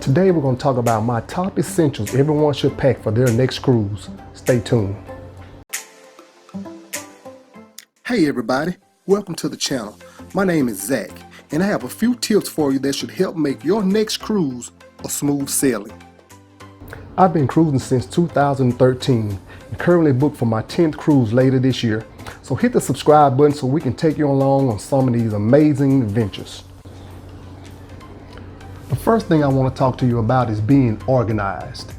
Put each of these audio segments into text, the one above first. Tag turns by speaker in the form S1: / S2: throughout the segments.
S1: Today we're going to talk about my top essentials everyone should pack for their next cruise. Stay tuned. Hey everybody, welcome to the channel. My name is Zach and I have a few tips for you that should help make your next cruise a smooth sailing. I've been cruising since 2013 and currently booked for my 10th cruise later this year. So hit the subscribe button so we can take you along on some of these amazing adventures. The first thing I want to talk to you about is being organized.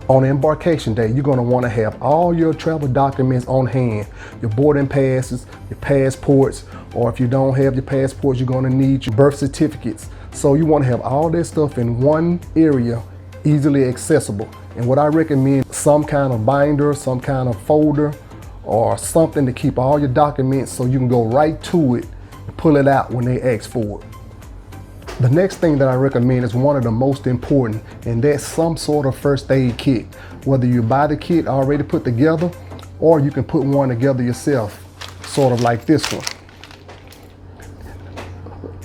S1: On embarkation day, you're going to want to have all your travel documents on hand, your boarding passes, your passports, or if you don't have your passports, you're going to need your birth certificates. So you want to have all that stuff in one area, easily accessible. And what I recommend, some kind of binder, some kind of folder, or something to keep all your documents so you can go right to it and pull it out when they ask for it. The next thing that I recommend is one of the most important, and that's some sort of first aid kit. Whether you buy the kit already put together, or you can put one together yourself, sort of like this one.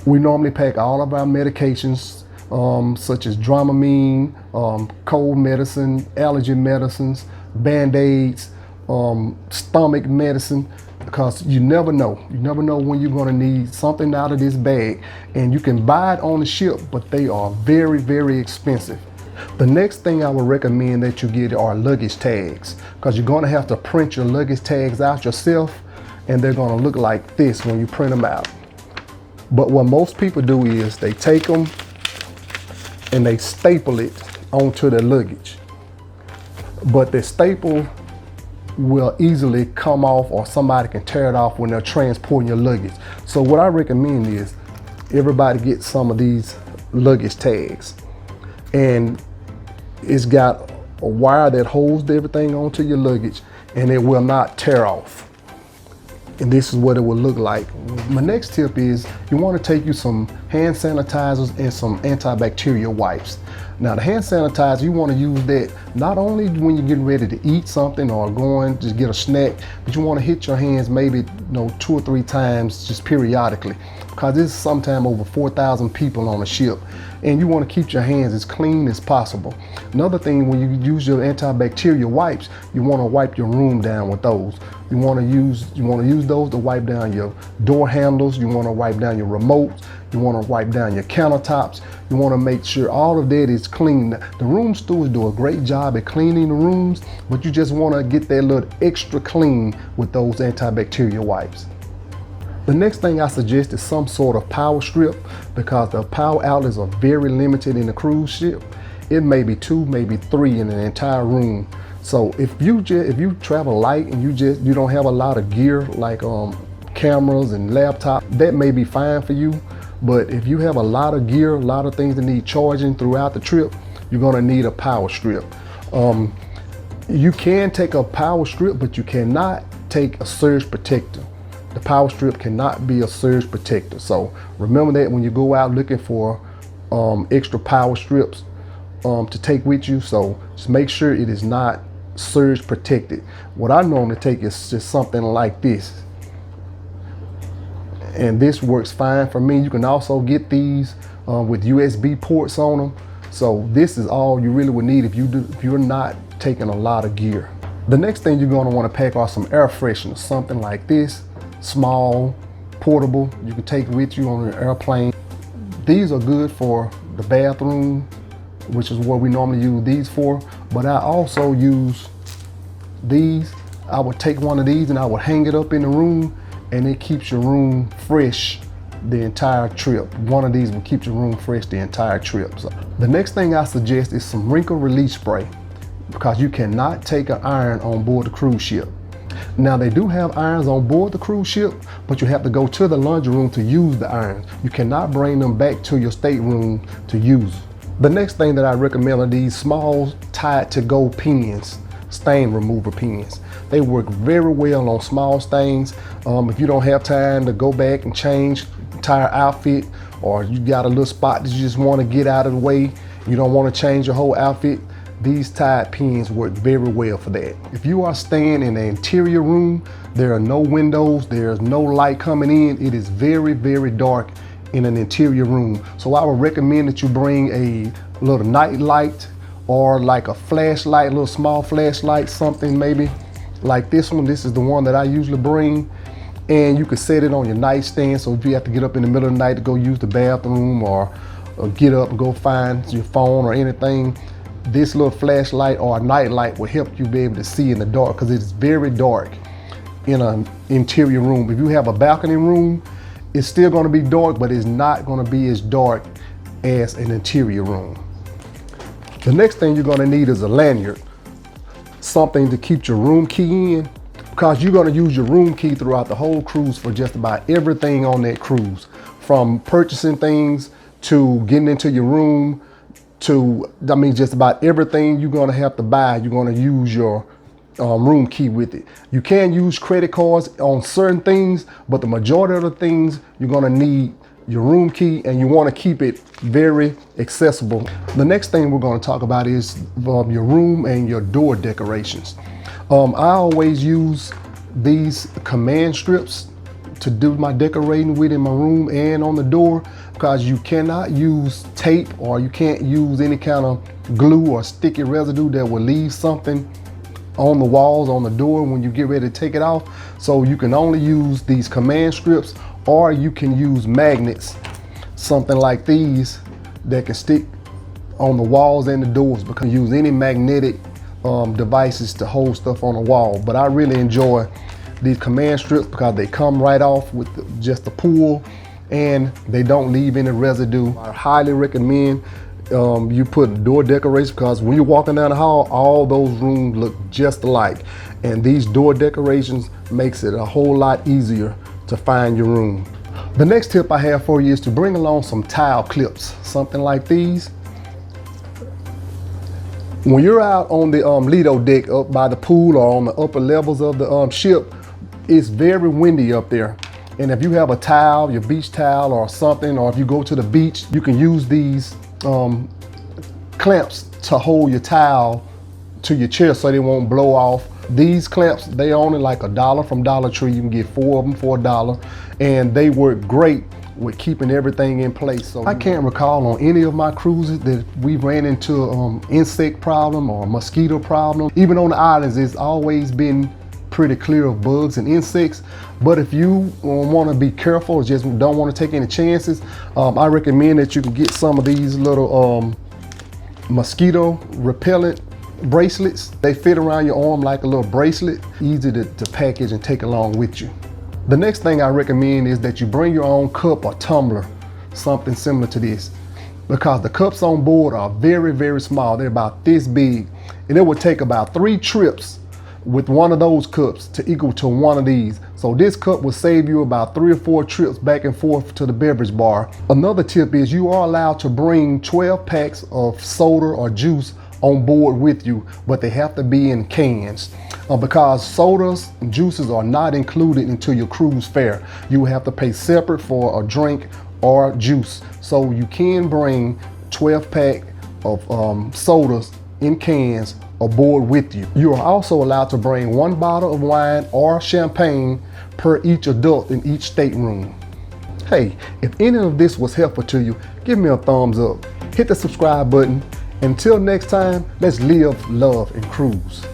S1: We normally pack all of our medications, such as Dramamine, cold medicine, allergy medicines, Band-Aids, stomach medicine, because you never know when you're going to need something out of this bag. And you can buy it on the ship, but they are very, very expensive. The next thing I would recommend that you get are luggage tags, because you're going to have to print your luggage tags out yourself, and they're going to look like this when you print them out. But what most people do is they take them and they staple it onto their luggage, but the staple will easily come off, or somebody can tear it off when they're transporting your luggage. So what I recommend is everybody get some of these luggage tags, and it's got a wire that holds everything onto your luggage and it will not tear off. And this is what it will look like. My next tip is you want to take you some hand sanitizers and some antibacterial wipes. Now the hand sanitizer, you want to use that not only when you're getting ready to eat something or going to get a snack, but you want to hit your hands maybe 2 or 3 times just periodically, because this is sometime over 4,000 people on a ship, and you want to keep your hands as clean as possible. Another thing, when you use your antibacterial wipes, you want to wipe your room down with those. You want to use those to wipe down your door handles. You want to wipe down your remotes. You want to wipe down your countertops. You want to make sure all of that is clean. The room stewards do a great job at cleaning the rooms, but you just want to get that little extra clean with those antibacterial wipes. The next thing I suggest is some sort of power strip, because the power outlets are very limited in the cruise ship. It may be 2, maybe 3 in an entire room. So if you travel light and you don't have a lot of gear like cameras and laptops, that may be fine for you. But if you have a lot of gear, a lot of things that need charging throughout the trip, you're gonna need a power strip. You can take a power strip, but you cannot take a surge protector. The power strip cannot be a surge protector. So remember that when you go out looking for extra power strips to take with you. So just make sure it is not surge protected. What I normally take is just something like this, and this works fine for me. You can also get these with USB ports on them. So this is all you really would need if you're not taking a lot of gear. The next thing you're going to want to pack are some air fresheners, something like this, small, portable. You can take with you on an airplane. These are good for the bathroom, which is what we normally use these for. But I also use these. I would take one of these and I would hang it up in the room, and it keeps your room fresh the entire trip. One of these will keep your room fresh the entire trip. So the next thing I suggest is some wrinkle release spray, because you cannot take an iron on board the cruise ship. Now they do have irons on board the cruise ship, but you have to go to the laundry room to use the irons. You cannot bring them back to your stateroom to use. The next thing that I recommend are these small tied to go pins, stain remover pins. They work very well on small stains. If you don't have time to go back and change entire outfit, or you got a little spot that you just want to get out of the way, you don't want to change your whole outfit, these tied pins work very well for that. If you are staying in an interior room, there are no windows, there's no light coming in, it is very, very dark in an interior room. So I would recommend that you bring a little night light or like a flashlight, a little small flashlight, something maybe like this one. This is the one that I usually bring. And you can set it on your nightstand, so if you have to get up in the middle of the night to go use the bathroom or get up and go find your phone or anything, this little flashlight or a night light will help you be able to see in the dark, because it's very dark in an interior room. If you have a balcony room, it's still going to be dark, but it's not going to be as dark as an interior room. The next thing you're going to need is a lanyard, something to keep your room key in, because you're going to use your room key throughout the whole cruise for just about everything on that cruise, from purchasing things to getting into your room to, I mean, just about everything you're going to have to buy, you're going to use your room key with it. You can use credit cards on certain things, but the majority of the things you're going to need your room key, and you want to keep it very accessible. The next thing we're going to talk about is your room and your door decorations. I always use these command strips to do my decorating with in my room and on the door, because you cannot use tape or you can't use any kind of glue or sticky residue that will leave something on the walls, on the door when you get ready to take it off. So you can only use these command strips, or you can use magnets, something like these that can stick on the walls and the doors, because you use any magnetic devices to hold stuff on the wall. But I really enjoy these command strips because they come right off with just a pull and they don't leave any residue. I highly recommend you put door decorations, because when you're walking down the hall, all those rooms look just alike, and these door decorations makes it a whole lot easier to find your room. The next tip I have for you is to bring along some tile clips, something like these. When you're out on the Lido deck up by the pool or on the upper levels of the ship, it's very windy up there. And if you have a towel, your beach towel or something, or if you go to the beach, you can use these clamps to hold your towel to your chair so they won't blow off. These clamps, they only like $1 from Dollar Tree. You can get 4 of them for $1, and they work great with keeping everything in place. So I can't recall on any of my cruises that we ran into insect problem or mosquito problem. Even on the islands, it's always been pretty clear of bugs and insects. But if you want to be careful, just don't want to take any chances, I recommend that you can get some of these little mosquito repellent bracelets. They fit around your arm like a little bracelet, easy to package and take along with you. The next thing I recommend is that you bring your own cup or tumbler, something similar to this, because the cups on board are very, very small. They're about this big, and it would take about 3 trips with one of those cups to equal to one of these. So this cup will save you about 3 or 4 trips back and forth to the beverage bar. Another tip is you are allowed to bring 12 packs of soda or juice on board with you, but they have to be in cans, because sodas and juices are not included into your cruise fare. You have to pay separate for a drink or juice. So you can bring 12 pack of sodas in cans aboard with you. You are also allowed to bring 1 bottle of wine or champagne per each adult in each stateroom. Hey, if any of this was helpful to you, give me a thumbs up, hit the subscribe button. Until next time, let's live, love, and cruise.